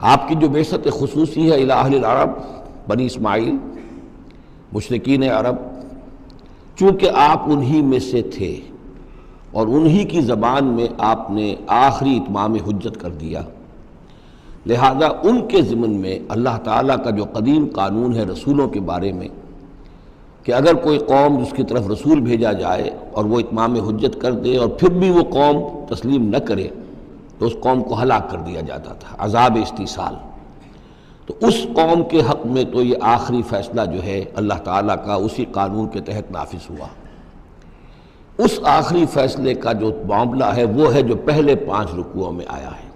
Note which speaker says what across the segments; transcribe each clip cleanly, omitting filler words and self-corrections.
Speaker 1: آپ کی جو بعثت خصوصی ہے الی اہل العرب بنی اسماعیل مشرکین عرب، چونکہ آپ انہی میں سے تھے اور انہی کی زبان میں آپ نے آخری اتمام حجت کر دیا، لہذا ان کے ضمن میں اللہ تعالیٰ کا جو قدیم قانون ہے رسولوں کے بارے میں کہ اگر کوئی قوم جس کی طرف رسول بھیجا جائے اور وہ اتمام حجت کر دے اور پھر بھی وہ قوم تسلیم نہ کرے تو اس قوم کو ہلاک کر دیا جاتا تھا، عذاب استیصال۔ تو اس قوم کے حق میں تو یہ آخری فیصلہ جو ہے اللہ تعالیٰ کا اسی قانون کے تحت نافذ ہوا۔ اس آخری فیصلے کا جو معاملہ ہے وہ ہے جو پہلے 5 رکوعوں میں آیا ہے۔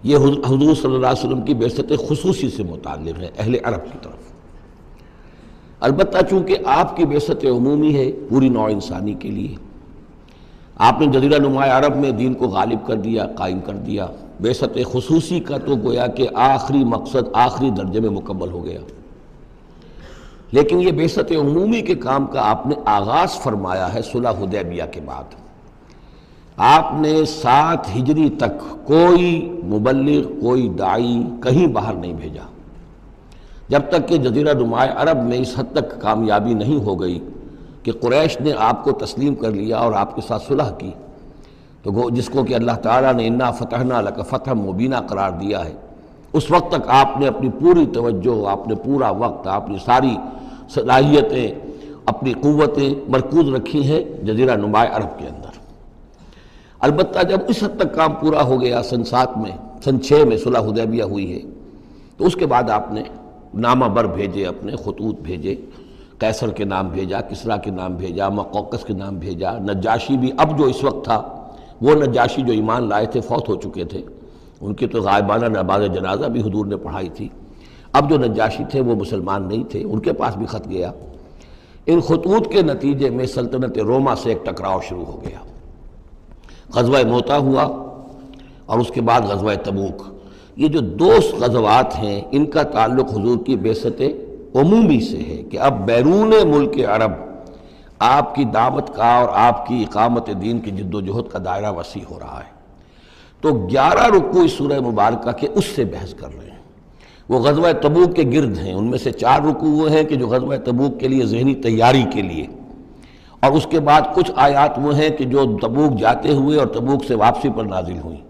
Speaker 1: یہ حضور صلی اللہ علیہ وسلم کی بعثت خصوصی سے متعلق ہے اہل عرب کی طرف۔ البتہ چونکہ آپ کی بعثت عمومی ہے پوری نوع انسانی کے لیے، آپ نے جزیرہ نما عرب میں دین کو غالب کر دیا، قائم کر دیا۔ بعثت خصوصی کا تو گویا کہ آخری مقصد آخری درجے میں مکمل ہو گیا، لیکن یہ بعثت عمومی کے کام کا آپ نے آغاز فرمایا ہے صلح حدیبیہ کے بعد۔ آپ نے 7 ہجری تک کوئی مبلغ کوئی داعی کہیں باہر نہیں بھیجا، جب تک کہ جزیرہ نما عرب میں اس حد تک کامیابی نہیں ہو گئی کہ قریش نے آپ کو تسلیم کر لیا اور آپ کے ساتھ صلح کی، تو جس کو کہ اللہ تعالیٰ نے انا فتحنا لک فتحا مبینا قرار دیا ہے، اس وقت تک آپ نے اپنی پوری توجہ، آپ نے پورا وقت، آپ نے ساری صلاحیتیں، اپنی قوتیں مرکوز رکھی ہیں جزیرہ نما عرب کے اندر۔ البتہ جب اس حد تک کام پورا ہو گیا سن 7 میں، سن 6 میں صلح حدیبیہ ہوئی ہے، تو اس کے بعد آپ نے نامہ بر بھیجے، اپنے خطوط بھیجے، قیصر کے نام بھیجا، کسریٰ کے نام بھیجا، مقوقس کے نام بھیجا، نجاشی بھی اب جو اس وقت تھا، وہ نجاشی جو ایمان لائے تھے فوت ہو چکے تھے، ان کی تو غائبانہ نماز جنازہ بھی حضور نے پڑھائی تھی۔ اب جو نجاشی تھے وہ مسلمان نہیں تھے، ان کے پاس بھی خط گیا۔ ان خطوط کے نتیجے میں سلطنت روما سے ایک ٹکراؤ شروع ہو گیا۔ غزوہ موتا ہوا اور اس کے بعد غزوہ تبوک۔ یہ جو 2 غزوات ہیں ان کا تعلق حضور کی بعثت عمومی سے ہے کہ اب بیرون ملک عرب آپ کی دعوت کا اور آپ کی اقامت دین کی جد و جہد کا دائرہ وسیع ہو رہا ہے۔ تو 11 رکوع اس سورہ مبارکہ کے اس سے بحث کر رہے ہیں، وہ غزوہ تبوک کے گرد ہیں۔ ان میں سے 4 رکوع وہ ہیں کہ جو غزوہ تبوک کے لیے ذہنی تیاری کے لیے، اور اس کے بعد کچھ آیات وہ ہیں کہ جو تبوک جاتے ہوئے اور تبوک سے واپسی پر نازل ہوئیں،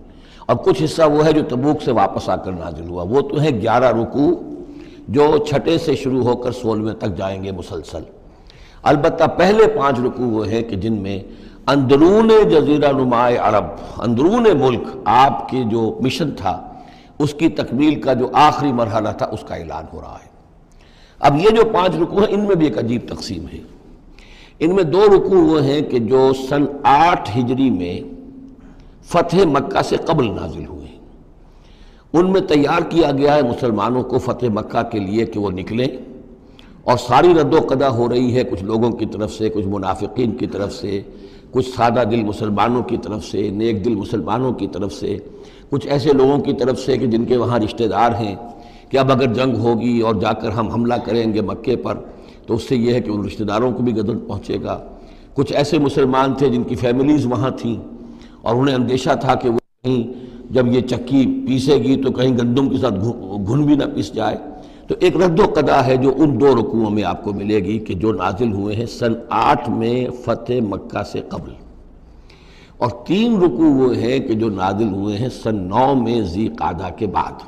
Speaker 1: اور کچھ حصہ وہ ہے جو تبوک سے واپس آ کر نازل ہوا۔ وہ تو ہیں 11 رکوع جو 6 سے شروع ہو کر 16 تک جائیں گے مسلسل۔ البتہ پہلے 5 رکوع وہ ہیں کہ جن میں اندرون جزیرہ نما عرب، اندرون ملک آپ کے جو مشن تھا اس کی تکمیل کا جو آخری مرحلہ تھا اس کا اعلان ہو رہا ہے۔ اب یہ جو 5 رکوع ہیں ان میں بھی ایک عجیب تقسیم ہے۔ ان میں 2 رکوع وہ ہیں کہ جو سن 8 ہجری میں فتح مکہ سے قبل نازل ہوئے، ان میں تیار کیا گیا ہے مسلمانوں کو فتح مکہ کے لیے کہ وہ نکلیں، اور ساری رد و قدا ہو رہی ہے کچھ لوگوں کی طرف سے، کچھ منافقین کی طرف سے، کچھ سادہ دل مسلمانوں کی طرف سے، نیک دل مسلمانوں کی طرف سے، کچھ ایسے لوگوں کی طرف سے کہ جن کے وہاں رشتہ دار ہیں کہ اب اگر جنگ ہوگی اور جا کر ہم حملہ کریں گے مکے پر تو اس سے یہ ہے کہ ان رشتہ داروں کو بھی غضب پہنچے گا۔ کچھ ایسے مسلمان تھے جن کی فیملیز وہاں تھیں اور انہیں اندیشہ تھا کہ وہ کہیں جب یہ چکی پیسے گی تو کہیں گندم کے ساتھ گھن بھی نہ پیس جائے۔ تو ایک رد و قدا ہے جو ان 2 رکوعوں میں آپ کو ملے گی کہ جو نازل ہوئے ہیں سن 8 میں فتح مکہ سے قبل، اور 3 رکوع وہ ہیں کہ جو نازل ہوئے ہیں سن 9 میں ذی قعدہ کے بعد۔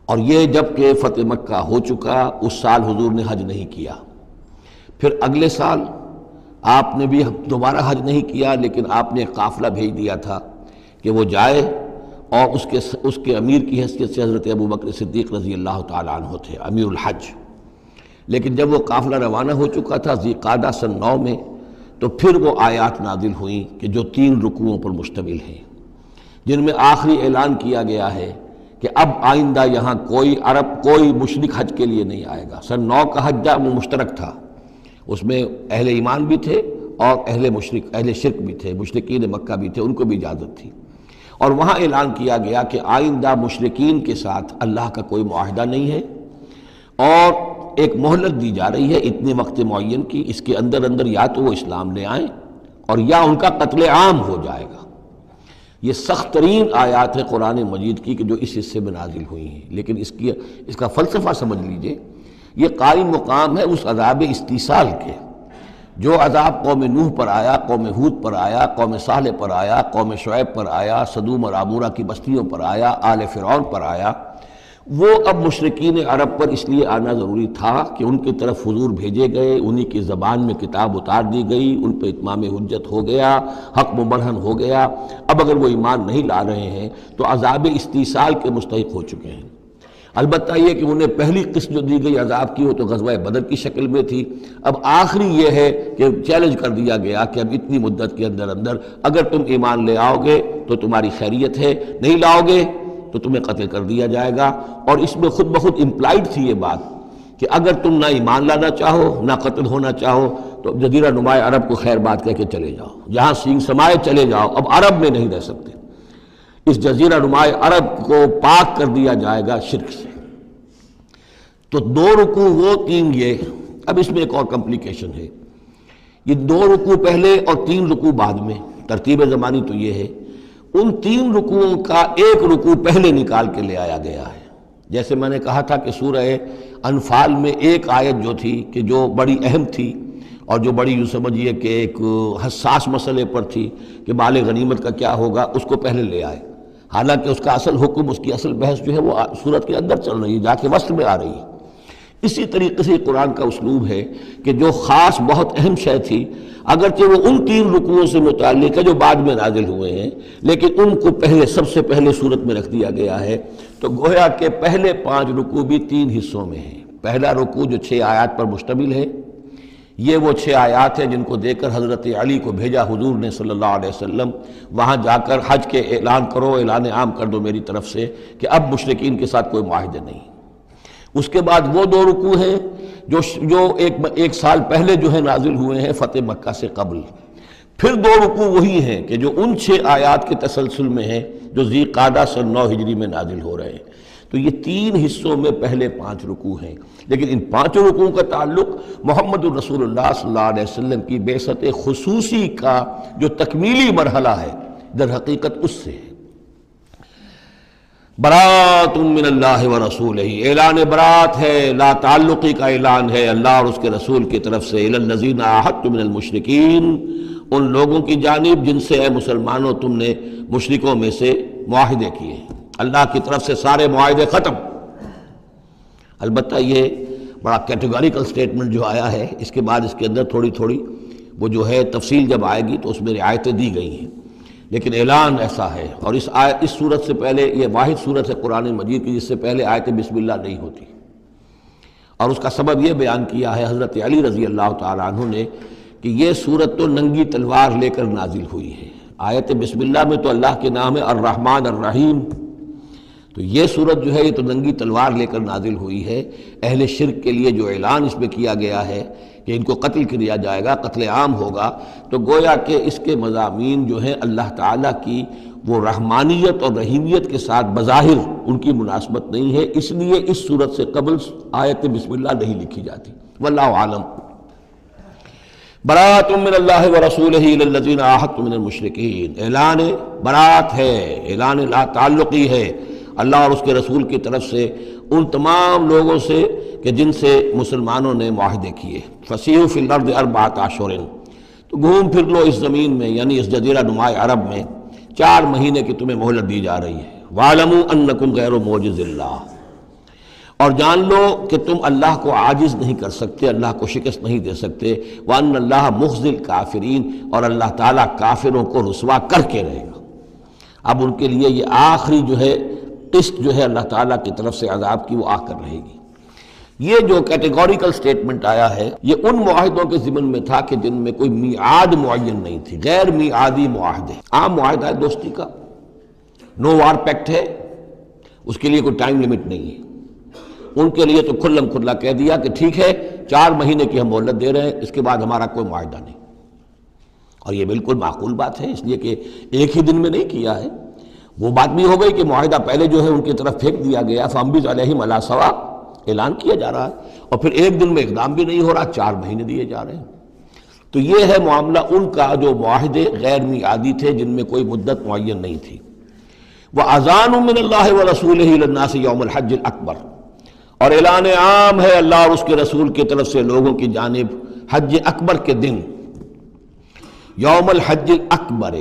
Speaker 1: اور یہ جب کہ فتح مکہ ہو چکا، اس سال حضور نے حج نہیں کیا، پھر اگلے سال آپ نے بھی دوبارہ حج نہیں کیا، لیکن آپ نے ایک قافلہ بھیج دیا تھا کہ وہ جائے، اور اس کے امیر کی حیثیت سے حضرت ابوبکر صدیق رضی اللہ تعالیٰ عنہ تھے امیر الحج۔ لیکن جب وہ قافلہ روانہ ہو چکا تھا ذی قعدہ سن 9 میں، تو پھر وہ آیات نازل ہوئیں کہ جو 3 رکوعوں پر مشتمل ہیں، جن میں آخری اعلان کیا گیا ہے کہ اب آئندہ یہاں کوئی عرب کوئی مشرک حج کے لیے نہیں آئے گا۔ سن 9 کا حج وہ مشترک تھا، اس میں اہل ایمان بھی تھے اور اہل شرک بھی تھے، مشرکین مکہ بھی تھے، ان کو بھی اجازت تھی۔ اور وہاں اعلان کیا گیا کہ آئندہ مشرکین کے ساتھ اللہ کا کوئی معاہدہ نہیں ہے، اور ایک مہلت دی جا رہی ہے اتنے وقت معین کی، اس کے اندر یا تو وہ اسلام لے آئیں اور یا ان کا قتل عام ہو جائے گا۔ یہ سخت ترین آیات ہے قرآن مجید کی کہ جو اس حصے میں نازل ہوئی ہیں، لیکن اس کا فلسفہ سمجھ لیجئے، یہ قائم مقام ہے اس عذاب استیصال کے جو عذاب قوم نوح پر آیا، قوم ہود پر آیا، قوم صالح پر آیا، قوم شعیب پر آیا، سدوم اور عمورہ کی بستیوں پر آیا، آل فرعون پر آیا، وہ اب مشرکین عرب پر اس لیے آنا ضروری تھا کہ ان کی طرف حضور بھیجے گئے، انہی کی زبان میں کتاب اتار دی گئی، ان پہ اتمام حجت ہو گیا، حق مبرہن ہو گیا، اب اگر وہ ایمان نہیں لا رہے ہیں تو عذاب استیصال کے مستحق ہو چکے ہیں۔ البتہ یہ کہ انہیں پہلی قسط جو دی گئی عذاب کی وہ تو غزوہ بدر کی شکل میں تھی، اب آخری یہ ہے کہ چیلنج کر دیا گیا کہ اب اتنی مدت کے اندر اگر تم ایمان لے آؤ گے تو تمہاری خیریت ہے، نہیں لاؤ گے تو تمہیں قتل کر دیا جائے گا۔ اور اس میں خود بخود امپلائڈ تھی یہ بات کہ اگر تم نہ ایمان لانا چاہو نہ قتل ہونا چاہو تو جزیرہ نماء عرب کو خیر بات کہہ کے چلے جاؤ، جہاں سینگ سمائے چلے جاؤ، اب عرب میں نہیں رہ سکتے۔ اس جزیرہ نماء عرب کو پاک کر دیا جائے گا شرک سے۔ تو 2 رکوع وہ 3 یہ، اب اس میں ایک اور کمپلیکیشن ہے، یہ 2 رکوع پہلے اور 3 رکوع بعد میں، ترتیب زمانی تو یہ ہے، ان 3 رکوعوں کا ایک رکوع پہلے نکال کے لے آیا گیا ہے۔ جیسے میں نے کہا تھا کہ سورہ انفال میں ایک آیت جو تھی کہ جو بڑی اہم تھی اور جو بڑی یوں سمجھیے کہ ایک حساس مسئلے پر تھی کہ مال غنیمت کا کیا ہوگا، اس کو پہلے لے آئے، حالانکہ اس کا اصل حکم، اس کی اصل بحث جو ہے وہ سورت کے اندر چل رہی ہے، جا کے وسط میں آ رہی ہے۔ اسی طریقے سے قرآن کا اسلوب ہے کہ جو خاص بہت اہم شے تھی، اگرچہ وہ ان 3 رکوعوں سے متعلق ہے جو بعد میں نازل ہوئے ہیں، لیکن ان کو پہلے سب سے پہلے صورت میں رکھ دیا گیا ہے۔ تو گویا کہ پہلے 5 رکوع بھی 3 حصوں میں ہیں۔ پہلا رکوع جو 6 آیات پر مشتمل ہے، یہ وہ 6 آیات ہیں جن کو دے کر حضرت علی کو بھیجا حضور نے صلی اللہ علیہ وسلم، وہاں جا کر حج کے اعلان کرو، اعلان عام کر دو میری طرف سے کہ اب مشرکین کے ساتھ کوئی معاہدے نہیں۔ اس کے بعد وہ 2 رکوع ہیں جو ایک سال پہلے جو ہے نازل ہوئے ہیں فتح مکہ سے قبل۔ پھر 2 رکوع وہی ہیں کہ جو ان 6 آیات کے تسلسل میں ہیں جو ذی قعدہ سن 9 ہجری میں نازل ہو رہے ہیں۔ تو یہ 3 حصوں میں پہلے 5 رکوع ہیں، لیکن ان 5 رکوعوں کا تعلق محمد الرسول اللہ صلی اللہ علیہ وسلم کی بعثت خصوصی کا جو تکمیلی مرحلہ ہے در حقیقت اس سے ہے۔ برات من اللہ ورسولہ، اعلان برات ہے، لا تعلقی کا اعلان ہے اللہ اور اس کے رسول کی طرف سے، الی الذین عاہدتم من المشرکین، ان لوگوں کی جانب جن سے اے مسلمانوں تم نے مشرکوں میں سے معاہدے کیے، اللہ کی طرف سے سارے معاہدے ختم۔ البتہ یہ بڑا کیٹیگوریکل سٹیٹمنٹ جو آیا ہے، اس کے بعد اس کے اندر تھوڑی تھوڑی وہ جو ہے تفصیل جب آئے گی تو اس میں رعایتیں دی گئی ہیں، لیکن اعلان ایسا ہے۔ اور اس صورت سے پہلے، یہ واحد صورت ہے قرآن مجید کی جس سے پہلے آیت بسم اللہ نہیں ہوتی، اور اس کا سبب یہ بیان کیا ہے حضرت علی رضی اللہ تعالیٰ عنہ نے کہ یہ صورت تو ننگی تلوار لے کر نازل ہوئی ہے۔ آیت بسم اللہ میں تو اللہ کے نام ہے الرحمن الرحیم، تو یہ صورت جو ہے یہ تو ننگی تلوار لے کر نازل ہوئی ہے۔ اہل شرک کے لیے جو اعلان اس میں کیا گیا ہے کہ ان کو قتل کیا جائے گا، قتل عام ہوگا، تو گویا کہ اس کے مضامین جو ہیں اللہ تعالیٰ کی وہ رحمانیت اور رحیمیت کے ساتھ بظاہر ان کی مناسبت نہیں ہے، اس لیے اس صورت سے قبل آیت بسم اللہ نہیں لکھی جاتی۔ واللہ عالم۔ برات من اللہ ورسولہ الی الذین عاہدتم من المشرکین، اعلان برات ہے، اعلان لا تعلقی ہے اللہ اور اس کے رسول کی طرف سے ان تمام لوگوں سے کہ جن سے مسلمانوں نے معاہدے کیے۔ فسیحوا فی الارض 4 اشہر، تو گھوم پھر لو اس زمین میں، یعنی اس جزیرہ نماء عرب میں 4 مہینے کی تمہیں مہلت دی جا رہی ہے۔ وَاعْلَمُوا أَنَّكُمْ غَيْرُ مُعْجِزِ اللَّهِ، اور جان لو کہ تم اللہ کو عاجز نہیں کر سکتے، اللہ کو شکست نہیں دے سکتے۔ وَأَنَّ اللَّهَ مُخْزِي الْكَافِرِينَ، اور اللہ تعالیٰ کافروں کو رسوا کر کے رہے گا۔ اب ان کے لیے یہ آخری جو ہے قسط جو ہے اللہ تعالیٰ کی طرف سے عذاب کی وہ آ کر رہے گی۔ یہ جو کیٹیگوریکل سٹیٹمنٹ آیا ہے یہ ان معاہدوں کے ضمن میں تھا کہ جن میں کوئی میعاد معین نہیں تھی، غیر میعادی معاہدے۔ عام معاہدہ ہے دوستی کا، نو وار پیکٹ ہے، اس کے لیے کوئی ٹائم لمٹ نہیں ہے۔ ان کے لیے تو کھلم کھلا کہہ دیا کہ ٹھیک ہے 4 مہینے کی ہم مہلت دے رہے ہیں، اس کے بعد ہمارا کوئی معاہدہ نہیں۔ اور یہ بالکل معقول بات ہے، اس لیے کہ ایک ہی دن میں نہیں کیا ہے۔ وہ بات بھی ہو گئی کہ معاہدہ پہلے جو ہے ان کی طرف پھینک دیا گیا، فَأَنبِذْ عَلَيْهِمْ عَلَىٰ سَوَاءٍ، اعلان کیا جا رہا ہے، اور پھر ایک دن میں اقدام بھی نہیں ہو رہا، 4 مہینے دیے جا رہے ہیں۔ تو یہ ہے معاملہ ان کا جو معاہدے غیر میعادی تھے جن میں کوئی مدت معین نہیں تھی۔ وَأَذَانٌ مِّنَ اللَّهِ وَرَسُولِهِ إِلَى النَّاسِ يَوْمَ الْحَجِّ الْأَكْبَرِ، اور اعلان عام ہے اللہ اور اس کے رسول کی طرف سے لوگوں کی جانب حج اکبر کے دن، یوم الحج الاکبر،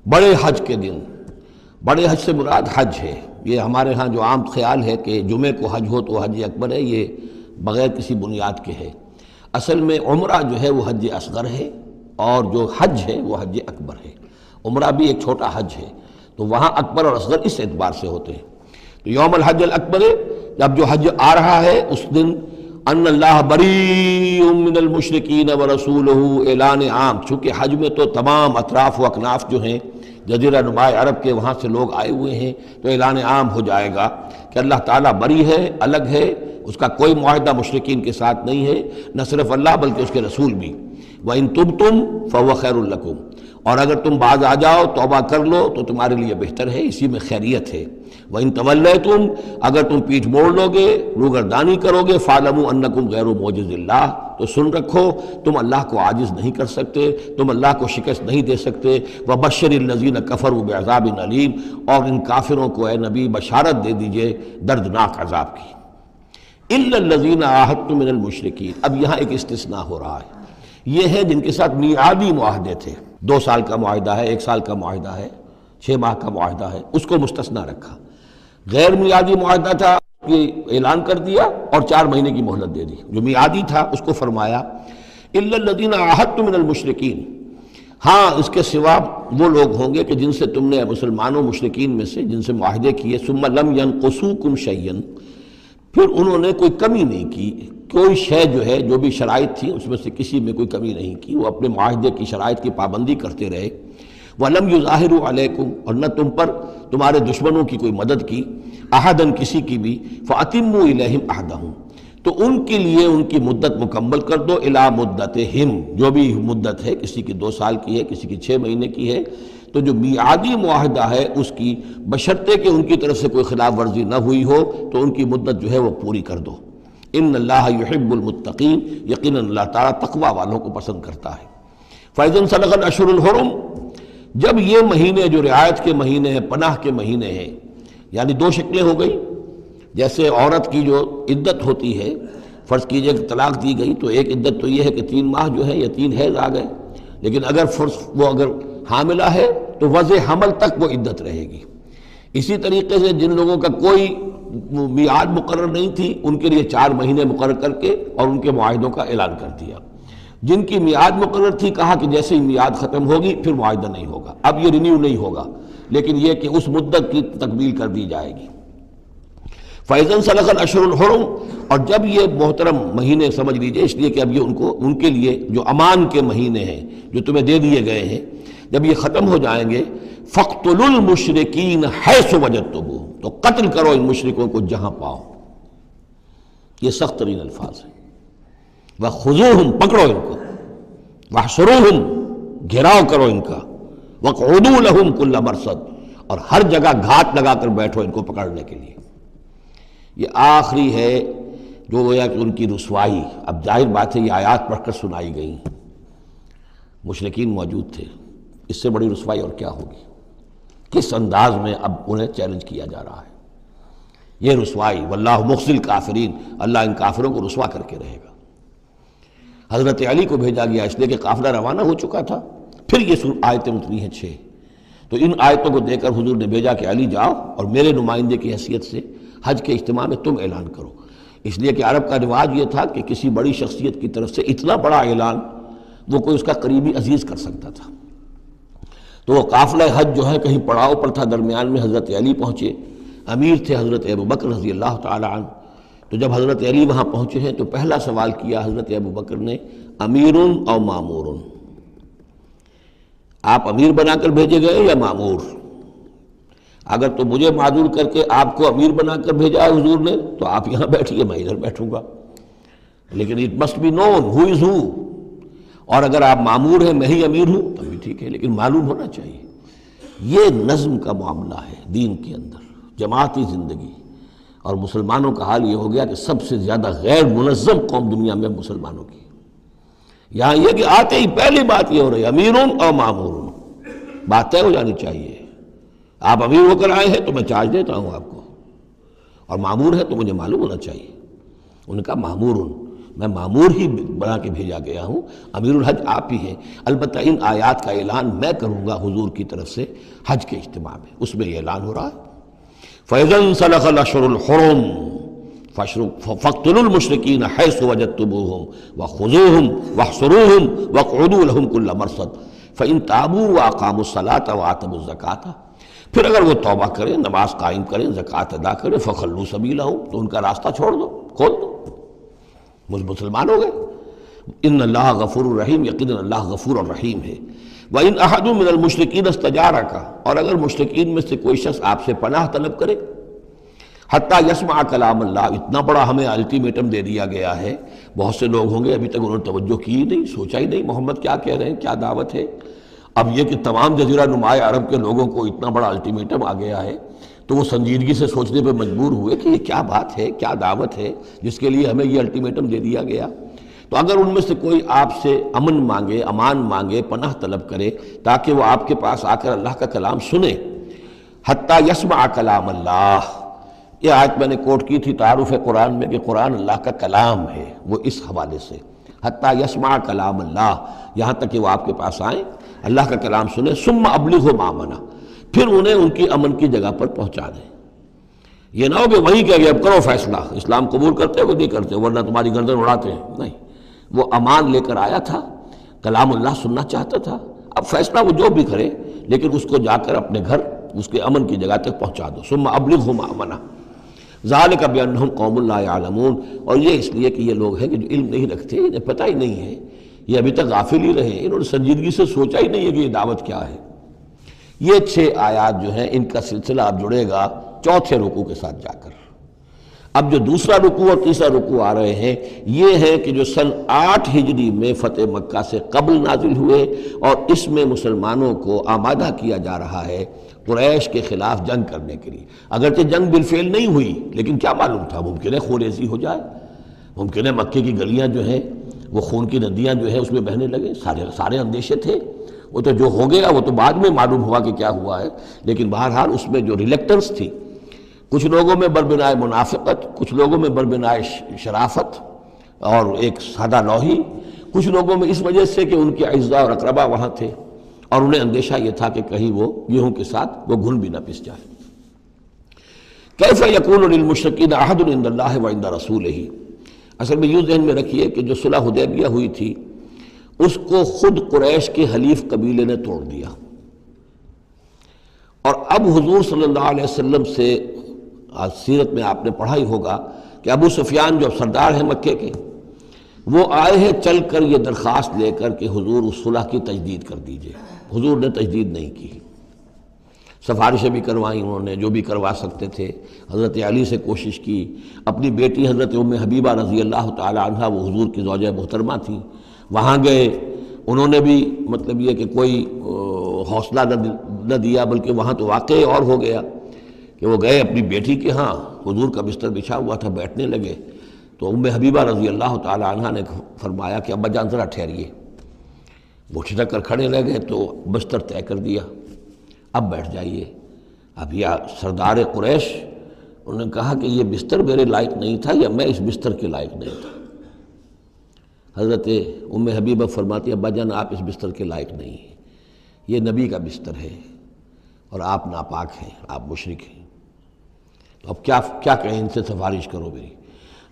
Speaker 1: بڑے حج کے دن۔ بڑے حج سے مراد حج ہے، یہ ہمارے ہاں جو عام خیال ہے کہ جمعے کو حج ہو تو حج اکبر ہے، یہ بغیر کسی بنیاد کے ہے۔ اصل میں عمرہ جو ہے وہ حج اصغر ہے، اور جو حج ہے وہ حج اکبر ہے۔ عمرہ بھی ایک چھوٹا حج ہے، تو وہاں اکبر اور اصغر اس اعتبار سے ہوتے ہیں۔ تو یوم الحج الاکبر، جب جو حج آ رہا ہے اس دن، ان اللہ بریء من المشرکین ورسولہ، اعلان عام، چونکہ حج میں تو تمام اطراف و اکناف جو ہیں جزیرہ نما عرب کے وہاں سے لوگ آئے ہوئے ہیں، تو اعلان عام ہو جائے گا کہ اللہ تعالیٰ بری ہے، الگ ہے، اس کا کوئی معاہدہ مشرکین کے ساتھ نہیں ہے، نہ صرف اللہ بلکہ اس کے رسول بھی۔ وَإِن تُبْتُمْ فَهُوَ خَيْرٌ لَكُمْ، اور اگر تم باز آ جاؤ، توبہ کر لو تو تمہارے لیے بہتر ہے، اسی میں خیریت ہے۔ وَإِن تَوَلَّيْتُمْ، اگر تم پیٹھ موڑ لو گے، روگردانی کرو گے، فَاعْلَمُوا أَنَّكُمْ غَيْرُ مُعْجِزِ اللَّهِ، تو سن رکھو تم اللہ کو عاجز نہیں کر سکتے، تم اللہ کو شکست نہیں دے سکتے۔ وَبَشِّرِ الَّذِينَ كَفَرُوا بِعَذَابٍ أَلِيمٍ، اور ان کافروں کو اے نبی بشارت دے دیجئے دردناک عذاب کی۔ إِلَّا الَّذِينَ عَاهَدتُّم مِّنَ الْمُشْرِكِينَ، اب یہاں ایک استثناء ہو رہا ہے، یہ ہیں جن کے ساتھ میعادی معاہدے تھے، 2 سال کا معاہدہ ہے، 1 سال کا معاہدہ ہے، 6 ماہ کا معاہدہ ہے، اس کو مستثنیٰ رکھا۔ غیر میعادی معاہدہ تھا، یہ اعلان کر دیا اور 4 مہینے کی مہلت دے دی۔ جو میعادی تھا اس کو فرمایا الا الذین عاہدتم من المشرکین، ہاں اس کے سوا وہ لوگ ہوں گے کہ جن سے تم نے مسلمانوں مشرکین میں سے جن سے معاہدے کیے، ثم لم ینقصوکم شیئا، پھر انہوں نے کوئی کمی نہیں کی، کوئی شے جو ہے جو بھی شرائط تھی اس میں سے کسی میں کوئی کمی نہیں کی، وہ اپنے معاہدے کی شرائط کی پابندی کرتے رہے۔ وَلَمْ يُظَاهِرُوا عَلَيْكُمْ، اور نہ تم پر تمہارے دشمنوں کی کوئی مدد کی، احداً کسی کی بھی، فَأَتِمُّوا إِلَيْهِمْ عَهْدَهُمْ، تو ان کے لیے ان کی مدت مکمل کر دو، اِلَى مُدَّتِهِمْ، جو بھی مدت ہے، کسی کی 2 سال کی ہے، کسی کی 6 مہینے کی ہے، تو جو میعادی معاہدہ ہے اس کی بشرطے کہ ان کی طرف سے کوئی خلاف ورزی نہ ہوئی ہو تو ان کی مدت جو ہے وہ پوری کر دو۔ ان اللہ یحب المتقین، یقیناً اللہ تعالیٰ تقوی والوں کو پسند کرتا ہے۔ فَإِذَا انْسَلَخَ الْأَشْهُرُ الْحُرُمُ، جب یہ مہینے جو رعایت کے مہینے ہیں، پناہ کے مہینے ہیں، یعنی 2 شکلیں ہو گئی، جیسے عورت کی جو عدت ہوتی ہے، فرض کیجئے کہ طلاق دی گئی تو ایک عدت تو یہ ہے کہ 3 ماہ جو ہے یا 3 حیض آ گئے، لیکن اگر حاملہ ہے تو وضع حمل تک وہ عدت رہے گی۔ اسی طریقے سے جن لوگوں کا کوئی میعاد مقرر نہیں تھی ان کے لیے 4 مہینے مقرر کر کے اور ان کے معاہدوں کا اعلان کر دیا۔ جن کی میعاد مقرر تھی کہا کہ جیسے ہی میعاد ختم ہوگی پھر معاہدہ نہیں ہوگا، اب یہ رینیو نہیں ہوگا، لیکن یہ کہ اس مدت کی تکمیل کر دی جائے گی۔ فَإِذَا انْسَلَخَ الْأَشْهُرُ الْحُرُمُ، اور جب یہ محترم مہینے سمجھ لیجئے، اس لیے کہ اب یہ ان کے لیے جو امان کے مہینے ہیں جو تمہیں دے دیے گئے ہیں، جب یہ ختم ہو جائیں گے، فَاقْتُلُوا الْمُشْرِكِينَ حَيْثُ وَجَدتُّمُوهُمْ، تو قتل کرو ان مشرکوں کو جہاں پاؤ۔ یہ سخت ترین الفاظ ہیں۔ وَخُذُوهُمْ، پکڑو ان کو، وَاحْصُرُوهُمْ، گھیراؤ کرو ان کا، وَاقْعُدُوا لَهُمْ كُلَّ مَرْصَدٍ، اور ہر جگہ گھات لگا کر بیٹھو ان کو پکڑنے کے لیے۔ یہ آخری ہے جو گویا کہ ان کی رسوائی، اب ظاہر بات ہے یہ آیات پڑھ کر سنائی گئی، مشرکین موجود تھے، اس سے بڑی رسوائی اور کیا ہوگی؟ کس انداز میں اب انہیں چیلنج کیا جا رہا ہے، یہ رسوائی، واللہ مخزی الکافرین، اللہ ان کافروں کو رسوا کر کے رہے گا۔ حضرت علی کو بھیجا گیا اس لیے کہ قافلہ روانہ ہو چکا تھا، پھر یہ آیتیں اتری ہیں 6، تو ان آیتوں کو دے کر حضور نے بھیجا کہ علی جاؤ اور میرے نمائندے کی حیثیت سے حج کے اجتماع میں تم اعلان کرو، اس لیے کہ عرب کا رواج یہ تھا کہ کسی بڑی شخصیت کی طرف سے اتنا بڑا اعلان وہ کوئی اس کا قریبی عزیز کر سکتا تھا۔ تو وہ قافلہ حج جو ہے کہیں پڑاؤ پر تھا، درمیان میں حضرت علی پہنچے، امیر تھے حضرت ابوبکر رضی اللہ تعالی عنہ، تو جب حضرت علی وہاں پہنچے ہیں تو پہلا سوال کیا حضرت ابوبکر نے، امیر او مامور، آپ امیر بنا کر بھیجے گئے یا مامور؟ اگر تو مجھے معذور کر کے آپ کو امیر بنا کر بھیجا ہے حضور نے تو آپ یہاں بیٹھیے، میں ادھر بیٹھوں گا، لیکن اٹ مسٹ بی نون ہو از ہو، اور اگر آپ مامور ہیں میں ہی امیر ہوں تب بھی ٹھیک ہے، لیکن معلوم ہونا چاہیے۔ یہ نظم کا معاملہ ہے دین کے اندر، جماعتی زندگی، اور مسلمانوں کا حال یہ ہو گیا کہ سب سے زیادہ غیر منظم قوم دنیا میں مسلمانوں کی، یہاں یہ کہ آتے ہی پہلی بات یہ ہو رہی ہے امیرون اور مامورون، بات طے ہو جانی چاہیے. آپ امیر ہو کر آئے ہیں تو میں چارج دیتا ہوں آپ کو، اور معمور ہے تو مجھے معلوم ہونا چاہیے. انہوں نے کہا معمورون، میں معمور ہی بنا کے بھیجا گیا ہوں، امیر الحج آپ ہی ہیں. البتہ ان آیات کا اعلان میں کروں گا حضور کی طرف سے حج کے اجتماع میں، اس میں یہ اعلان ہو رہا ہے. فَإِذَا انسَلَخَ الْأَشْهُرُ الْحُرُمُ فَاقْتُلُوا الْمُشْرِكِينَ حَيْثُ وَجَدتُّمُوهُمْ وَخُذُوهُمْ وَاحْصُرُوهُمْ وَاقْعُدُوا لَهُمْ كُلَّ مَرْصَدٍ فَإِن تَابُوا وَأَقَامُوا الصَّلَاةَ وَآتَوُا الزَّكَاةَ، پھر اگر وہ توبہ کریں، نماز قائم کریں، زکوٰۃ ادا کریں، فَخَلُّوا سَبِيلَهُمْ، تو ان کا راستہ چھوڑ دو، کھول دو، مسلمان ہو گئے. ان اللہ غفور الرحیم، یقیناً اللہ غفور الرحیم ہے. وَإِنْ أَحَدٌ مِّنَ الْمُشْرِكِينَ اسْتَجَارَكَ، اور اگر مشرکین میں سے کوئی شخص آپ سے پناہ طلب کرے، حتیٰ یسمع کلام اللہ، اتنا بڑا ہمیں الٹیمیٹم دے دیا گیا ہے. بہت سے لوگ ہوں گے ابھی تک انہوں نے توجہ کی ہی نہیں، سوچا ہی نہیں محمد کیا کہہ رہے ہیں، کیا دعوت ہے. اب یہ کہ تمام جزیرہ نما عرب کے لوگوں کو اتنا بڑا الٹیمیٹم آ گیا ہے تو وہ سنجیدگی سے سوچنے پہ مجبور ہوئے کہ یہ کیا بات ہے، کیا دعوت ہے جس کے لیے ہمیں یہ الٹیمیٹم دے دیا گیا. تو اگر ان میں سے کوئی آپ سے امن مانگے، امان مانگے، پناہ طلب کرے تاکہ وہ آپ کے پاس آ کر اللہ کا کلام سنے، حتیٰ یسمع کلام اللہ، یہ آیت میں نے کوٹ کی تھی تعارف قرآن میں کہ قرآن اللہ کا کلام ہے، وہ اس حوالے سے حتیٰ یسمع کلام اللہ، یہاں تک کہ وہ آپ کے پاس آئیں، اللہ کا کلام سنیں. ثم ابلغہ مامنا، پھر انہیں ان کی امن کی جگہ پر پہنچا دیں. یہ نہ ہو کہ وہیں کہ اب کرو فیصلہ، اسلام قبول کرتے ہو نہیں کرتے ورنہ تمہاری گردن اڑاتے ہیں. نہیں، وہ امان لے کر آیا تھا، کلام اللہ سننا چاہتا تھا، اب فیصلہ وہ جو بھی کرے لیکن اس کو جا کر اپنے گھر اس کے امن کی جگہ تک پہنچا دو. ثم ابلغہ مامنا ذالک بانہم قوم لا یعلمون، اور یہ اس لیے کہ یہ لوگ ہیں کہ جو علم نہیں رکھتے، انہیں پتہ ہی نہیں ہے، یہ ابھی تک غافل ہی رہے، انہوں نے سنجیدگی سے سوچا ہی نہیں ہے کہ یہ دعوت کیا ہے. یہ 6 آیات جو ہیں ان کا سلسلہ اب جڑے گا چوتھے رکوع کے ساتھ جا کر. اب جو دوسرا رکوع اور تیسرا رکوع آ رہے ہیں یہ ہے کہ جو سن 8 ہجری میں فتح مکہ سے قبل نازل ہوئے، اور اس میں مسلمانوں کو آمادہ کیا جا رہا ہے قریش کے خلاف جنگ کرنے کے لیے. اگرچہ جنگ بالفعل نہیں ہوئی لیکن کیا معلوم تھا، ممکن ہے خونریزی ہو جائے، ممکن ہے مکے کی گلیاں جو ہیں وہ خون کی ندیاں جو ہیں اس میں بہنے لگے. سارے اندیشے تھے. وہ تو جو ہو گیا وہ تو بعد میں معلوم ہوا کہ کیا ہوا ہے، لیکن بہرحال اس میں جو ریلیکٹنس تھی، کچھ لوگوں میں بربنائے منافقت، کچھ لوگوں میں بربنائے شرافت اور ایک سادہ لوحی، کچھ لوگوں میں اس وجہ سے کہ ان کے اعزاء اور اقربا وہاں تھے اور انہیں اندیشہ یہ تھا کہ کہیں وہ گیہوں کے ساتھ وہ گھن بھی نہ پس جائے. کیف یکون للمشرکین عہد عند اللہ وعند رسولہ، اصل میں یوں ذہن میں رکھیے کہ جو صلح حدیبیہ ہوئی تھی اس کو خود قریش کے حلیف قبیلے نے توڑ دیا، اور اب حضور صلی اللہ علیہ وسلم سے سیرت میں آپ نے پڑھا ہی ہوگا کہ ابو سفیان جو سردار ہیں مکے کے، وہ آئے ہیں چل کر یہ درخواست لے کر کہ حضور اس صلح کی تجدید کر دیجئے. حضور نے تجدید نہیں کی، سفارشیں بھی کروائیں انہوں نے جو بھی کروا سکتے تھے، حضرت علی سے کوشش کی، اپنی بیٹی حضرت ام حبیبہ رضی اللہ تعالی عنہا وہ حضور کی زوجہ محترمہ تھی، وہاں گئے، انہوں نے بھی مطلب یہ کہ کوئی حوصلہ نہ دیا، بلکہ وہاں تو واقعی اور ہو گیا کہ وہ گئے اپنی بیٹی کے ہاں، حضور کا بستر بچھا ہوا تھا، بیٹھنے لگے تو ام حبیبہ رضی اللہ تعالی عنہا نے فرمایا کہ ابا جان ذرا ٹھہریے. وہ ٹھٹک کر کھڑے رہ گئے تو بستر طے کر دیا، اب بیٹھ جائیے. اب یہ سردار قریش انہوں نے کہا کہ یہ بستر میرے لائق نہیں تھا یا میں اس بستر کے لائق نہیں تھا. حضرت ام حبیبہ فرماتی ابا جان آپ اس بستر کے لائق نہیں ہیں، یہ نبی کا بستر ہے اور آپ ناپاک ہیں، آپ مشرک ہیں. تو اب کیا کہیں ان سے سفارش کرو میری.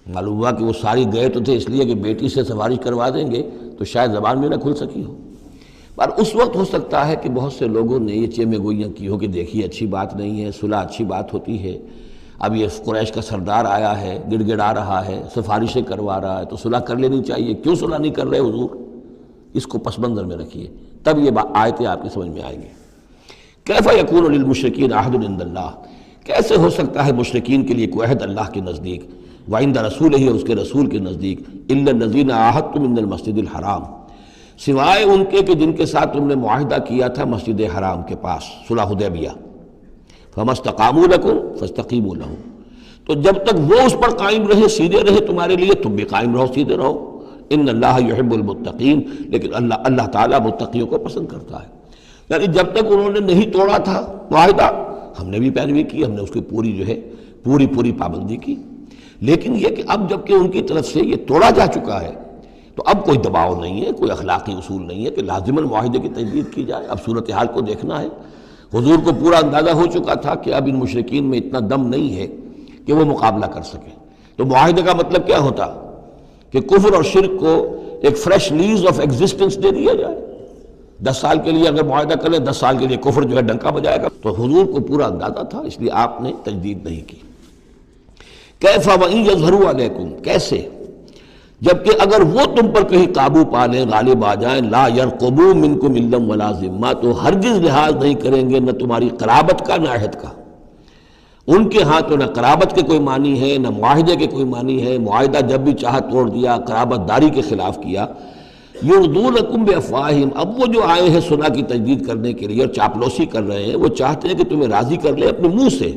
Speaker 1: معلوم ہوا کہ وہ ساری گئے تو تھے اس لیے کہ بیٹی سے سفارش کروا دیں گے تو شاید زبان میں نہ کھل سکی ہو. پر اس وقت ہو سکتا ہے کہ بہت سے لوگوں نے یہ چیمے گوئیاں کی ہو کہ دیکھیے اچھی بات نہیں ہے، صلح اچھی بات ہوتی ہے، اب یہ قریش کا سردار آیا ہے، گڑ گڑا رہا ہے، سفارشیں کروا رہا ہے تو صلح کر لینی چاہیے، کیوں صلح نہیں کر رہے حضور. اس کو پس منظر میں رکھیے تب یہ آیتیں آپ کی سمجھ میں آئیں گی. کیف یکون للمشرکین عہد عند اللہ، کیسے ہو سکتا ہے مشرکین کے لیے کوئی عہد اللہ کے نزدیک، وعند رسولہ اور اس کے رسول کے نزدیک، الا الذین عاہدتم من المسجد الحرام، سوائے ان کے کہ جن کے ساتھ تم نے معاہدہ کیا تھا مسجد حرام کے پاس صلح حدیبیہ. فما استقاموا لکم فاستقیموا لہم، تو جب تک وہ اس پر قائم رہے، سیدھے رہے تمہارے لیے، تم بھی قائم رہو، سیدھے رہو. ان اللہ یحب المتقین، لیکن اللہ تعالیٰ متقیوں کو پسند کرتا ہے۔ یعنی جب تک انہوں نے نہیں توڑا تھا معاہدہ، ہم نے بھی پیروی کی، ہم نے اس کی پوری پابندی کی، لیکن یہ کہ اب جب کہ ان کی طرف سے یہ توڑا جا چکا ہے تو اب کوئی دباؤ نہیں ہے، کوئی اخلاقی اصول نہیں ہے کہ لازماً معاہدے کی تجدید کی جائے۔ اب صورتحال کو دیکھنا ہے۔ حضور کو پورا اندازہ ہو چکا تھا کہ اب ان مشرکین میں اتنا دم نہیں ہے کہ وہ مقابلہ کر سکیں، تو معاہدے کا مطلب کیا ہوتا کہ کفر اور شرک کو ایک فریش لیز آف ایگزسٹنس دے دیا جائے۔ 10 سال کے لیے اگر معاہدہ کریں، 10 سال کے لیے کفر جو ہے ڈنکا بجائے گا۔ تو حضور کو پورا اندازہ تھا، اس لیے آپ نے تجدید نہیں کی۔ کیف وَإِن يَظْهَرُوا عَلَيْكُمْ، کیسے؟ جبکہ اگر وہ تم پر کہیں قابو پا لیں، غالب آ جائیں، لا يرقبوا منکم الا ولا ذمہ، تو ہرگز لحاظ نہیں کریں گے نہ تمہاری قرابت کا نہ عہد کا۔ ان کے ہاں تو نہ قرابت کے کوئی معنی ہے نہ معاہدے کے کوئی معنی ہے، معاہدہ جب بھی چاہا توڑ دیا، قرابت داری کے خلاف کیا۔ یرضونکم بافواہہم، اب وہ جو آئے ہیں صلح کی تجدید کرنے کے لیے اور چاپلوسی کر رہے ہیں، وہ چاہتے ہیں کہ تمہیں راضی کر لیں اپنے منہ سے،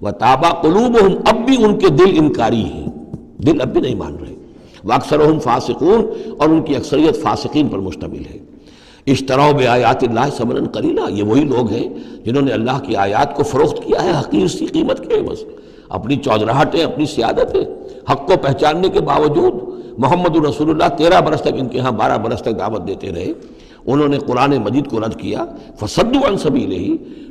Speaker 1: وتابا قلوبہم، اب بھی ان کے دل انکاری ہیں، دل اب بھی نہیں مان رہے، واکثرہم فاسقون، اور ان کی اکثریت فاسقین پر مشتمل ہے۔ اشتروا بآیات اللہ ثمنا قلیلا، یہ وہی لوگ ہیں جنہوں نے اللہ کی آیات کو فروخت کیا ہے حقیر سی قیمت کے، بس اپنی چودراہٹیں، اپنی سیادتیں، حق کو پہچاننے کے باوجود محمد رسول اللہ 13 برس تک ان کے ہاں 12 برس تک دعوت دیتے رہے، انہوں نے قرآن مجید کو رد کیا، فصدوا عن سبیلہ،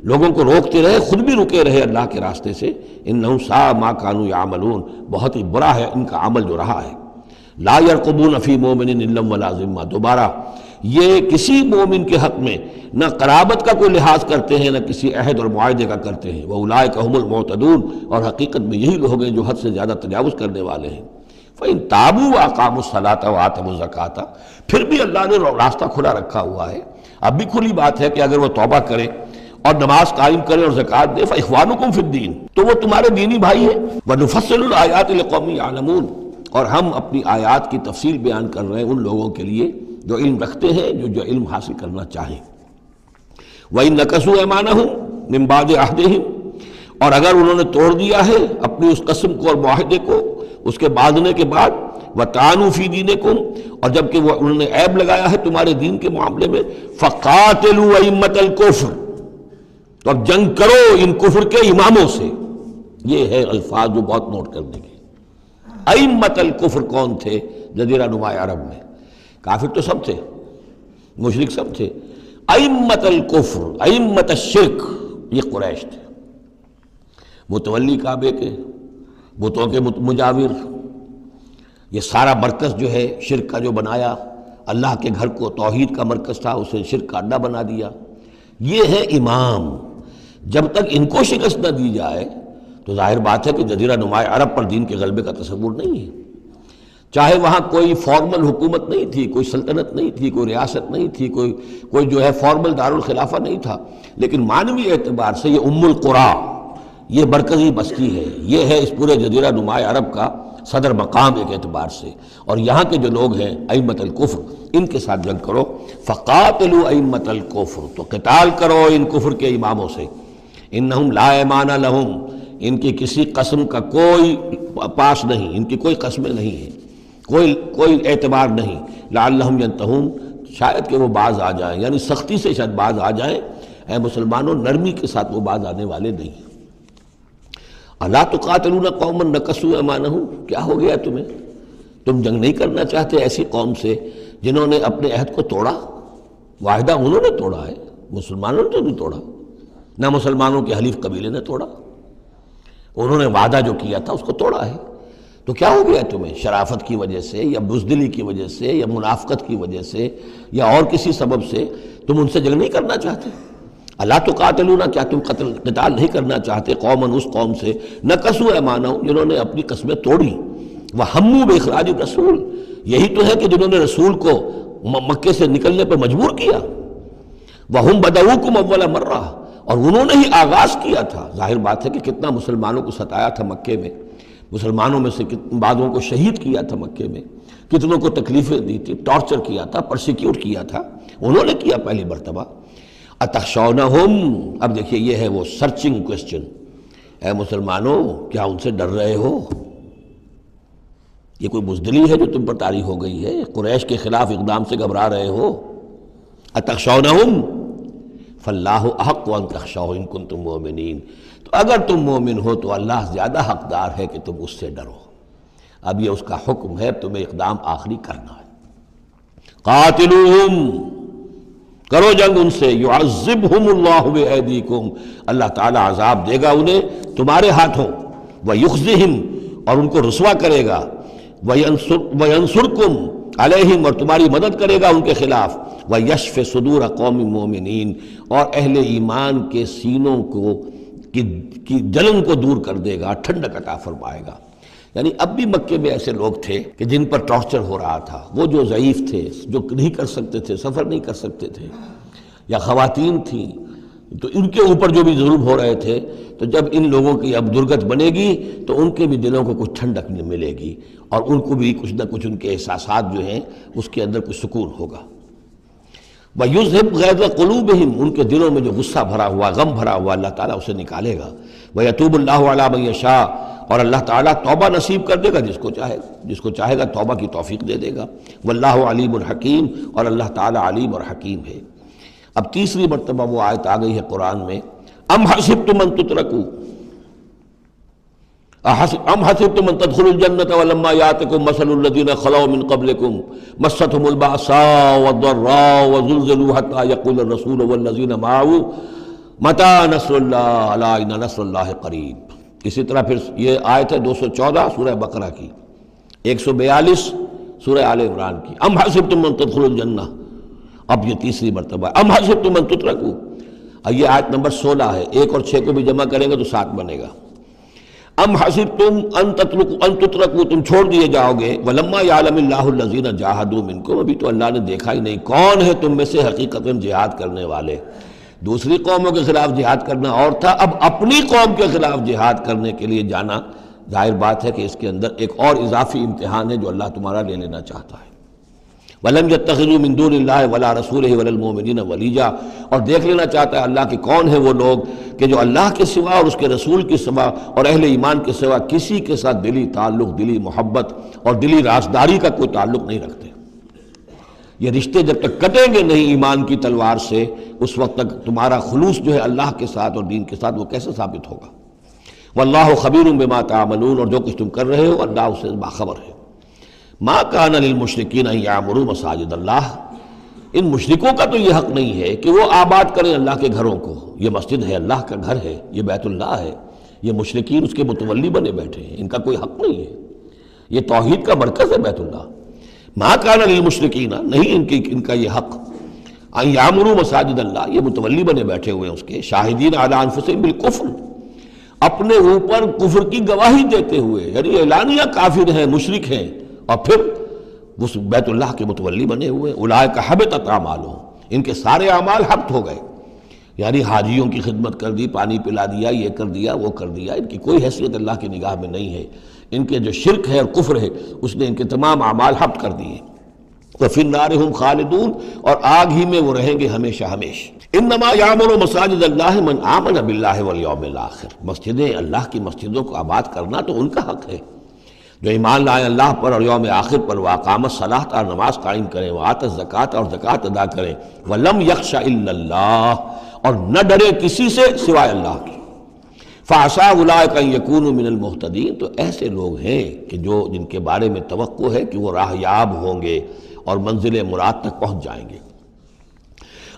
Speaker 1: لوگوں کو روکتے رہے، خود بھی رکے رہے اللہ کے راستے سے۔ انہم ساء ما کانوا یعملون، بہت ہی برا ہے ان کا عمل جو رہا ہے۔ لا یرقبون فی مومن الا ولا ذمہ، دوبارہ یہ کسی مومن کے حق میں نہ قرابت کا کوئی لحاظ کرتے ہیں نہ کسی عہد اور معاہدے کا کرتے ہیں۔ وَأُولَٰئِكَ هُمُ الْمُعْتَدُونَ، اور حقیقت میں یہی لوگ ہیں جو حد سے زیادہ تجاوز کرنے والے ہیں۔ فَإِن تَابُوا وَأَقَامُوا الصَّلَاةَ وَآتَوُا الزَّكَاةَ، پھر بھی اللہ نے راستہ کھلا رکھا ہوا ہے، اب بھی کھلی بات ہے کہ اگر وہ توبہ کریں اور نماز قائم کریں اور زکوٰۃ دیں، فَإِخْوَانُكُمْ فِي الدِّينِ، تو وہ تمہارے دینی بھائی ہیں۔ وَنُفَصِّلُ الْآيَاتِ لِقَوْمٍ يَعْلَمُونَ، اور ہم اپنی آیات کی تفصیل بیان کر رہے ہیں ان لوگوں کے لیے جو علم رکھتے ہیں، جو علم حاصل کرنا چاہیں۔ وَإِن نَكَثُوا أَيْمَانَهُمْ مِن بَعْدِ عَهْدِهِمْ، اور اگر انہوں نے توڑ دیا ہے اپنی اس قسم کو اور معاہدے کو اس کے باندھنے کے بعد، وَطَعَنُوا فِي دِينِكُمْ، اور جبکہ وہ انہوں نے عیب لگایا ہے تمہارے دین کے معاملے میں، فَقَاتِلُوا أَئِمَّةَ الْكُفْرِ، تو اب جنگ کرو ان کفر کے اماموں سے۔ یہ ہے الفاظ جو بہت نوٹ کرنے کے۔ ائمۃ الکفر کون تھے جزیرہ نما عرب میں؟ کافر تو سب تھے، مشرک سب تھے۔ ائمۃ الکفر، ائمۃ الشرک، یہ قریش تھے، متولی کعبے کے، بتوں کے مجاور، یہ سارا مرکز جو ہے شرک کا جو بنایا، اللہ کے گھر کو توحید کا مرکز تھا اسے شرک کا اڈا بنا دیا۔ یہ ہے امام۔ جب تک ان کو شکست نہ دی جائے تو ظاہر بات ہے کہ جزیرہ نما عرب پر دین کے غلبے کا تصور نہیں ہے۔ چاہے وہاں کوئی فارمل حکومت نہیں تھی، کوئی سلطنت نہیں تھی، کوئی ریاست نہیں تھی، کوئی جو ہے فارمل دارالخلافہ نہیں تھا، لیکن معنوی اعتبار سے یہ ام القریٰ، یہ مرکزی بستی ہے، یہ ہے اس پورے جزیرہ نما عرب کا صدر مقام ایک اعتبار سے۔ اور یہاں کے جو لوگ ہیں ائمۃ الکفر، ان کے ساتھ جنگ کرو۔ فقاتلوا ائمۃ الکفر، تو قتال کرو ان کفر کے اماموں سے۔ انہم لا ایمان لہم، ان کی کسی قسم کا کوئی پاس نہیں، ان کی کوئی قسمیں نہیں ہیں، کوئی اعتبار نہیں۔ لعلہم ینتہون، شاید کہ وہ باز آ جائیں، یعنی سختی سے شاید باز آ جائیں۔ اے مسلمانوں، نرمی کے ساتھ وہ باز آنے والے نہیں۔ الا تقاتلون قوما نکثوا ایمانہم، کیا ہو گیا تمہیں؟ تم جنگ نہیں کرنا چاہتے ایسی قوم سے جنہوں نے اپنے عہد کو توڑا؟ معاہدہ انہوں نے توڑا ہے، مسلمانوں نے تو نہیں توڑا، نہ مسلمانوں کے حلیف قبیلے نے توڑا، انہوں نے وعدہ جو کیا تھا اس کو توڑا ہے۔ تو کیا ہو گیا تمہیں؟ شرافت کی وجہ سے یا بزدلی کی وجہ سے یا منافقت کی وجہ سے یا اور کسی سبب سے تم ان سے جنگ نہیں کرنا چاہتے؟ الا تقاتلون، کیا تم قتال نہیں کرنا چاہتے قوماً اس قوم سے نکثوا ایمانہم، جنہوں نے اپنی قسمیں توڑی، وہموا باخراج الرسول، یہی تو ہے کہ جنہوں نے رسول کو مکے سے نکلنے پر مجبور کیا، وہم بدؤکم اول مرہ، اور انہوں نے ہی آغاز کیا تھا۔ ظاہر بات ہے کہ کتنا مسلمانوں کو ستایا تھا مکے میں، مسلمانوں میں سے بعضوں کو شہید کیا تھا مکے میں، کتنوں کو تکلیفیں دی تھی، ٹارچر کیا تھا، پرسیکیوٹ کیا تھا، انہوں نے کیا پہلی مرتبہ۔ اتخشونہم، اب دیکھیے یہ ہے وہ سرچنگ کوسچن، اے مسلمانوں کیا ان سے ڈر رہے ہو؟ یہ کوئی بزدلی ہے جو تم پر طاری ہو گئی ہے؟ قریش کے خلاف اقدام سے گھبرا رہے ہو؟ اتخشونہم فاللہ احق ان تخشوہ ان کنتم مؤمنین، تو اگر تم مومن ہو تو اللہ زیادہ حقدار ہے کہ تم اس سے ڈرو۔ اب یہ اس کا حکم ہے، تمہیں اقدام آخری کرنا ہے۔ قاتلوہم، کرو جنگ ان سے، یعذبہم اللہ بایدیکم، اللہ تعالیٰ عذاب دے گا انہیں تمہارے ہاتھوں، ویخزہم، اور ان کو رسوا کرے گا، وینصرکم علیہم، اور تمہاری مدد کرے گا ان کے خلاف، ویشف صدور قوم مومنین، اور اہل ایمان کے سینوں کو کی جلن کو دور کر دے گا، ٹھنڈک عطا فرمائے گا۔ یعنی اب بھی مکے میں ایسے لوگ تھے کہ جن پر ٹارچر ہو رہا تھا، وہ جو ضعیف تھے، جو نہیں کر سکتے تھے، سفر نہیں کر سکتے تھے، یا خواتین تھیں، تو ان کے اوپر جو بھی ظلم ہو رہے تھے، تو جب ان لوگوں کی اب درگت بنے گی تو ان کے بھی دلوں کو کچھ ٹھنڈک ملے گی، اور ان کو بھی کچھ نہ کچھ ان کے احساسات جو ہیں اس کے اندر کچھ سکون ہوگا۔ وَيُذْهِبْ غَيْظَ قُلُوبِهِمْ، ان کے دلوں میں جو غصہ بھرا ہوا، غم بھرا ہوا، اللہ تعالیٰ اسے نکالے گا۔ وَيَتُوبُ اللَّهُ عَلَىٰ مَن يَشَاءُ، اور اللہ تعالیٰ توبہ نصیب کر دے گا جس کو چاہے گا توبہ کی توفیق دے دے گا۔ وَاللَّهُ عَلِيمٌ حَكِيمٌ، اور اللہ تعالیٰ علیم اور حکیم ہے۔ اب تیسری مرتبہ وہ آیت آ گئی ہے قرآن میں، ام حسبتم ان تترکوا، ام حسبتم ان تدخلوا الجنة ولما يأتكم مثل الذين خلوا من قبلكم مستهم البأساء والضراء وزلزلوا حتى يقول الرسول والذين معه متى نصر الله ألا إن نصر الله قريب۔ اسی طرح پھر یہ آیت ہے 214 سورہ بقرہ کی، 142 سورہ آل عمران کی، ام حسبتم ان تدخلوا الجنة، اب یہ تیسری مرتبہ ہے، ام حسبتم ان تترکوا، یہ آیت نمبر 16 ہے، 1 اور 6 کو بھی جمع کریں گے تو 7 بنے گا۔ ام حسبتم ان تترکوا، تم چھوڑ دیے جاؤ گے، ولما یعلم اللہ الذین جاہدوا منکم، ابھی تو اللہ نے دیکھا ہی نہیں کون ہے تم میں سے حقیقت میں جہاد کرنے والے۔ دوسری قوموں کے خلاف جہاد کرنا اور تھا، اب اپنی قوم کے خلاف جہاد کرنے کے لیے جانا، ظاہر بات ہے کہ اس کے اندر ایک اور اضافی امتحان ہے جو اللہ تمہارا لے لینا چاہتا ہے۔ وَلَمْ يَتَّخِذُوا مِن دُونِ اللَّهِ وَلَا رَسُولِهِ وَلَا الْمُؤْمِنِينَ وَلِيًّا، اور دیکھ لینا چاہتا ہے اللہ کہ کون ہیں وہ لوگ کہ جو اللہ کے سوا اور اس کے رسول کے سوا اور اہل ایمان کے سوا کسی کے ساتھ دلی تعلق، دلی محبت اور دلی رازداری کا کوئی تعلق نہیں رکھتے۔ یہ رشتے جب تک کٹیں گے نہیں ایمان کی تلوار سے، اس وقت تک تمہارا خلوص جو ہے اللہ کے ساتھ اور دین کے ساتھ وہ کیسے ثابت ہوگا۔ واللہ خبیر بما تعملون، اور جو کچھ تم کر رہے ہو اللہ اس سے باخبر ہے۔ ما کان للمشرکین ان یعمروا مساجد اللہ، ان مشرکوں کا تو یہ حق نہیں ہے کہ وہ آباد کریں اللہ کے گھروں کو۔ یہ مسجد ہے، اللہ کا گھر ہے، یہ بیت اللہ ہے، یہ مشرکین اس کے متولی بنے بیٹھے ہیں، ان کا کوئی حق نہیں ہے۔ یہ توحید کا مرکز ہے بیت اللہ۔ ما کان للمشرکین، نہیں ان کا یہ حق، ان یعمروا مساجد اللہ، یہ متولی بنے بیٹھے ہوئے ہیں اس کے، شاہدین علی انفسہم بالکفر، اپنے اوپر کفر کی گواہی دیتے ہوئے، یعنی اعلانیہ کافر ہیں، مشرک ہیں، اور پھر اس بیت اللہ کے متولی بنے ہوئے۔ اولئک حبطت اعمالہم، ان کے سارے اعمال حبط ہو گئے، یعنی حاجیوں کی خدمت کر دی، پانی پلا دیا، یہ کر دیا، وہ کر دیا، ان کی کوئی حیثیت اللہ کی نگاہ میں نہیں ہے۔ ان کے جو شرک ہے اور کفر ہے اس نے ان کے تمام اعمال حبط کر دیے۔ وفی النار ہم خالدون، اور آگ ہی میں وہ رہیں گے ہمیشہ ہمیشہ۔ انما یعمر مساجد اللہ من آمن باللہ والیوم الآخر، مسجدیں اللہ کی مسجدوں کو آباد کرنا تو ان کا حق ہے جو ایمان لائے اللہ پر اور یوم آخر پر، واقام الصلاۃ، اور نماز قائم کریں، وآت الزکوٰۃ، اور زکوٰۃ ادا کریں، ولم یخش الا اللہ، اور نہ ڈرے کسی سے سوائے اللہ کی۔ فعسیٰ اولئک ان یکونوا من المہتدین، تو ایسے لوگ ہیں کہ جن کے بارے میں توقع ہے کہ وہ راہ یاب ہوں گے اور منزل مراد تک پہنچ جائیں گے۔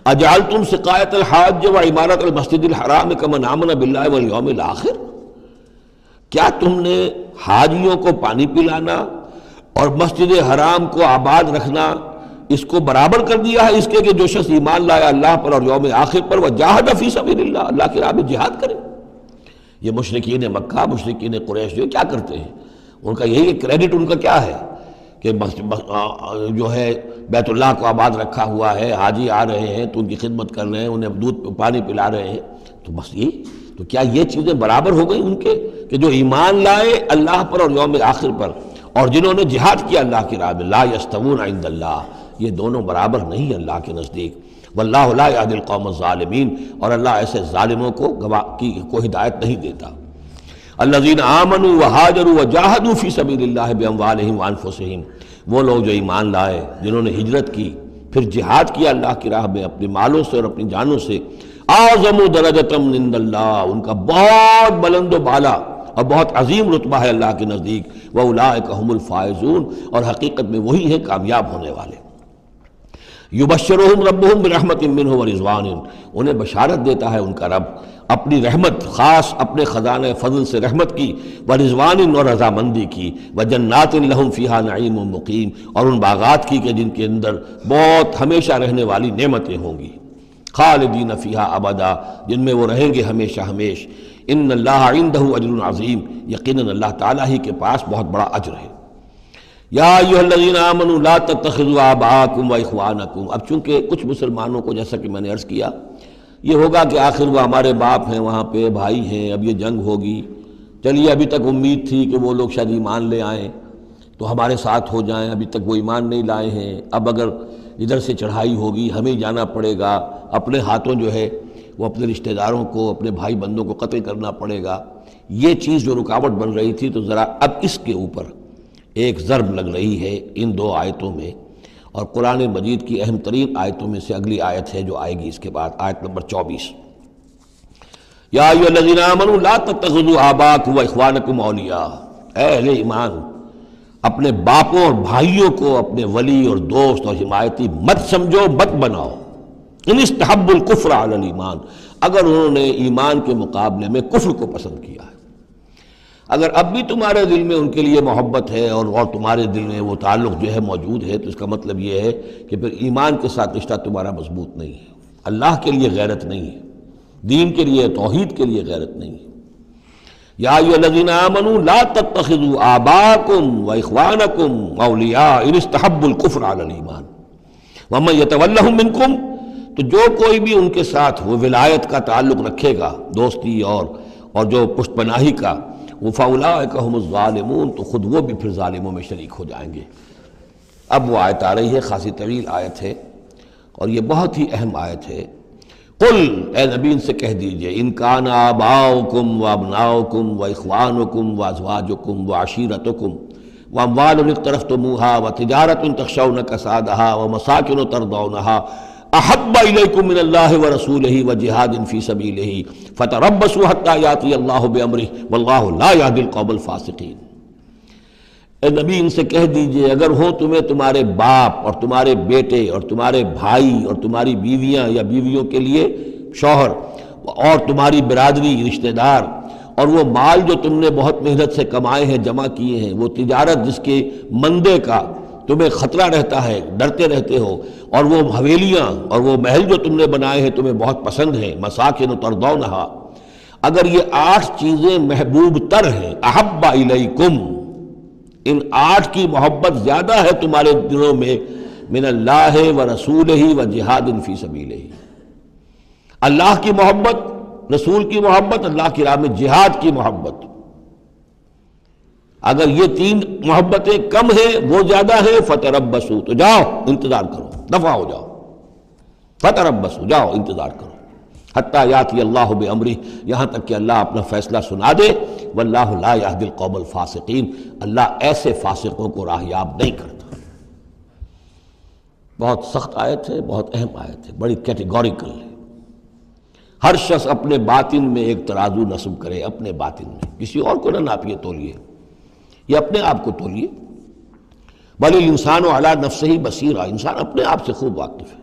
Speaker 1: اجعلتم سقایۃ الحاج وعمارۃ المسجد الحرام کمن آمن باللہ والیوم الآخر، کیا تم نے حاجیوں کو پانی پلانا اور مسجد حرام کو آباد رکھنا اس کو برابر کر دیا ہے اس کے کہ جو شخص ایمان لایا اللہ پر اور یوم آخر پر، وجاہد فی سبیل اللہ، اللہ کی راہ میں جہاد کرے۔ یہ مشرکین مکہ، مشرکین قریش جو کیا کرتے ہیں، ان کا یہی کریڈٹ ان کا کیا ہے کہ جو ہے بیت اللہ کو آباد رکھا ہوا ہے، حاجی آ رہے ہیں تو ان کی خدمت کر رہے ہیں، انہیں دودھ پانی پلا رہے ہیں، تو بس یہ تو کیا یہ چیزیں برابر ہو گئی ان کے کہ جو ایمان لائے اللہ پر اور یوم آخر پر اور جنہوں نے جہاد کیا اللہ کی راہ میں؟ لا یستوون عند اللہ، یہ دونوں برابر نہیں اللہ کے نزدیک۔ واللہ لا یہدی القوم الظالمین، اور اللہ ایسے ظالموں کو ہدایت نہیں دیتا۔ الذین آمنوا وہاجروا وجاہدوا فی سبیل اللہ باموالہم وانفسہم، وہ لوگ جو ایمان لائے، جنہوں نے ہجرت کی پھر جہاد کیا اللہ کی راہ میں اپنے مالوں سے اور اپنی جانوں سے، اعظم درجۃ عند اللہ، ان کا بہت بلند و بالا اور بہت عظیم رتبہ ہے اللہ کے نزدیک، واولئک هم الفائزون، اور حقیقت میں وہی ہیں کامیاب ہونے والے۔ یبشرہم ربہم برحمت منہ ورضوان، انہیں بشارت دیتا ہے ان کا رب اپنی رحمت، خاص اپنے خزانہ فضل سے رحمت کی، ورضوان اور رضامندی کی، وجنات لہم فیہا نعیم مقیم، اور ان باغات کی کہ جن کے اندر بہت ہمیشہ رہنے والی نعمتیں ہوں گی، خالدین فیہا ابدا، جن میں وہ رہیں گے ہمیشہ ہمیش۔ ان اللہ عندہ اجر عظیم، یقیناً اللہ تعالیٰ ہی کے پاس بہت بڑا اجر ہے۔ یا ایھا الذین آمنوا لا تتخذوا آباءکم واخوانکم، اب چونکہ کچھ مسلمانوں کو، جیسا کہ میں نے عرض کیا، یہ ہوگا کہ آخر وہ ہمارے باپ ہیں، وہاں پہ بھائی ہیں، اب یہ جنگ ہوگی، چلیے ابھی تک امید تھی کہ وہ لوگ شاید ایمان لے آئیں تو ہمارے ساتھ ہو جائیں، ابھی تک وہ ایمان نہیں لائے ہیں، اب اگر ادھر سے چڑھائی ہوگی ہمیں جانا پڑے گا، اپنے ہاتھوں جو ہے وہ اپنے رشتہ داروں کو، اپنے بھائی بندوں کو قتل کرنا پڑے گا، یہ چیز جو رکاوٹ بن رہی تھی، تو ذرا اب اس کے اوپر ایک ضرب لگ رہی ہے ان دو آیتوں میں، اور قرآن مجید کی اہم ترین آیتوں میں سے اگلی آیت ہے جو آئے گی اس کے بعد، آیت نمبر 24۔ یا ایھا الذین آمنوا لا تتخذوا آباءکم واخوانکم اولیاء، اے اہل ایمان، اپنے باپوں اور بھائیوں کو اپنے ولی اور دوست اور حمایتی مت سمجھو، مت بناؤ۔ ان استحبوا الکفر علی الایمان، اگر انہوں نے ایمان کے مقابلے میں کفر کو پسند کیا ہے، اگر اب بھی تمہارے دل میں ان کے لیے محبت ہے اور تمہارے دل میں وہ تعلق جو ہے موجود ہے، تو اس کا مطلب یہ ہے کہ پھر ایمان کے ساتھ رشتہ تمہارا مضبوط نہیں ہے، اللہ کے لیے غیرت نہیں ہے، دین کے لیے، توحید کے لیے غیرت نہیں ہے۔ یا ایھا الذین آمنوا لا تتخذوا آباءکم واخوانکم اولیاء ان استحبوا الکفر علی الایمان ومن یتولہم منکم، تو جو کوئی بھی ان کے ساتھ وہ ولایت کا تعلق رکھے گا، دوستی اور جو پشت پناہی کا، وہ فاولئک ھم الظالمون، تو خود وہ بھی پھر ظالموں میں شریک ہو جائیں گے۔ اب وہ آیت آ رہی ہے، خاصی طویل آیت ہے اور یہ بہت ہی اہم آیت ہے۔ قل، اے نبی ان سے کہہ دیجئے، ان کان آباؤکم وابناؤکم واخوانکم وازواجکم وعشیرتکم واموال اقترفتموها وتجارۃ تخشون کسادها ومساکن ترضونها احب الیکم من اللہ ورسولہ وجہاد فی سبیلہ فتربصوا حتی یاتی اللہ بامرہ واللہ لا یہدی القوم الفاسقین۔ اے نبی ان سے کہہ دیجئے، اگر ہوں تمہیں تمہارے باپ اور تمہارے بیٹے اور تمہارے بھائی اور تمہاری بیویاں یا بیویوں کے لیے شوہر اور تمہاری برادری، رشتہ دار، اور وہ مال جو تم نے بہت محنت سے کمائے ہیں، جمع کیے ہیں، وہ تجارت جس کے مندے کا تمہیں خطرہ رہتا ہے، ڈرتے رہتے ہو، اور وہ حویلیاں اور وہ محل جو تم نے بنائے ہیں تمہیں بہت پسند ہیں، مساکن ترضونہا، اگر یہ 8 چیزیں محبوب تر ہیں، احب الیکم، ان 8 کی محبت زیادہ ہے تمہارے دلوں میں، من اللہ ورسولہ وجہاد فی سبیلہ، اللہ کی محبت، رسول کی محبت، اللہ کی راہ میں جہاد کی محبت، اگر یہ 3 محبتیں کم ہیں، وہ زیادہ ہیں، فتربصوا، تو جاؤ انتظار کرو، دفع ہو جاؤ، فتربصوا، جاؤ انتظار کرو، حتی یاتی اللہ بامرہ، یہاں تک کہ اللہ اپنا فیصلہ سنا دے، واللہ لا یہدی القوم الفاسقین، اللہ ایسے فاسقوں کو راہیاب نہیں کرتا۔ بہت سخت آیت ہے، بہت اہم آیت ہے، بڑی کیٹیگوریکل ہے۔ ہر شخص اپنے باطن میں ایک ترازو نصب کرے، اپنے باطن میں، کسی اور کو نہ ناپیے تولیے، یہ اپنے آپ کو تولیے۔ بل الانسان علی نفسہ بصیرہ، انسان اپنے آپ سے خوب واقف ہے۔